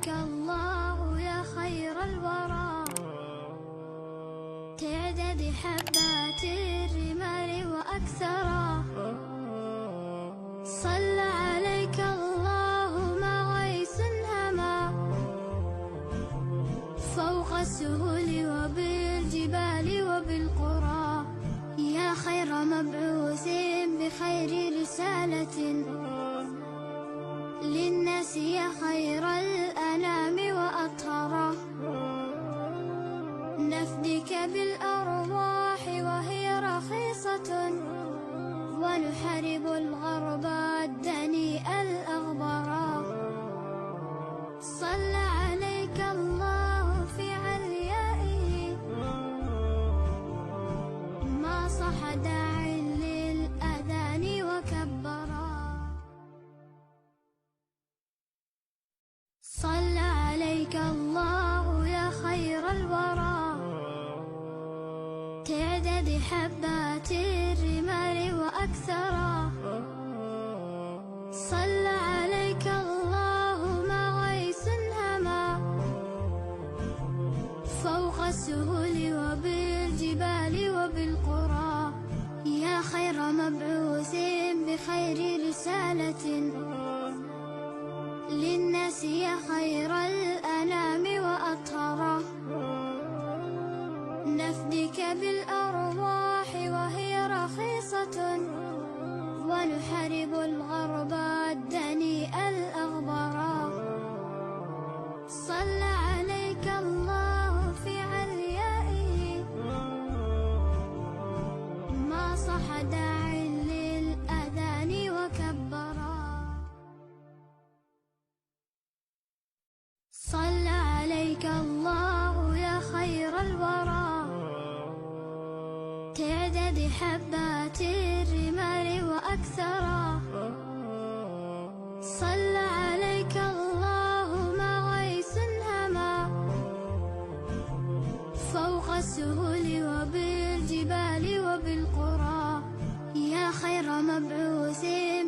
عليك الله يا خير الورى، تعدد حبات الرمال وأكثرا. صلى عليك الله ما غيث هما، فوق السهول وبالجبال وبالقرى. يا خير مبعوث بخير رسالة للناس، يا خير الأنام وأطهرا. نفديك بالأرواح وهي رخيصة، ونحارب الغرب الدنيء الأغبرا. صلى عليك الله في عليائه، ما صح داع للأذان وكبرا. صلى عليك الله يا خير الورى، تعدد حبات الرمال وأكثرا. صلى عليك الله ما غيث هما، فوق السهول وبالجبال وبالقرى. يا خير مبعوث بخير رسالة للناس، يا خير الأنام وأطهرا. نفديك بالأرواح وهي رخيصة، ونحارب الغرب الدنيء الأغبرا. صلى عليك الله في عليائه، ما صح داع للأذان وكبرا. صلى عليك الله يا خير الورى، تعدد حبات الرمال وأكثرا. صلى عليك الله ما غيث هما، فوق السهول وبالجبال وبالقرى. يا خير مبعوث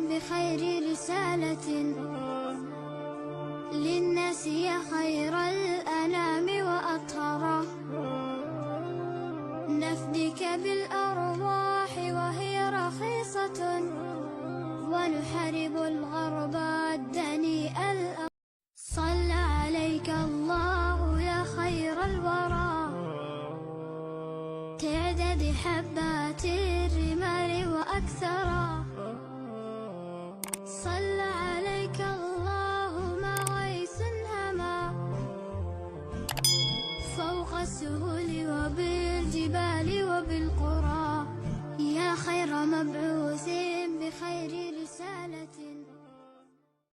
بخير رسالة للناس، يا خير الأنام وأطهرا. نفديك بالأرواح وهي رخيصة، ونحارب الغرب الدنيء الأغبرا. صلى عليك الله يا خير الورى، تعدد حبات الرمال وأكثرا. صلى عليك الله ما غيث هما، فوق السهول وبالجبال وبالقرى. يا خير مبعوث بخير رسالة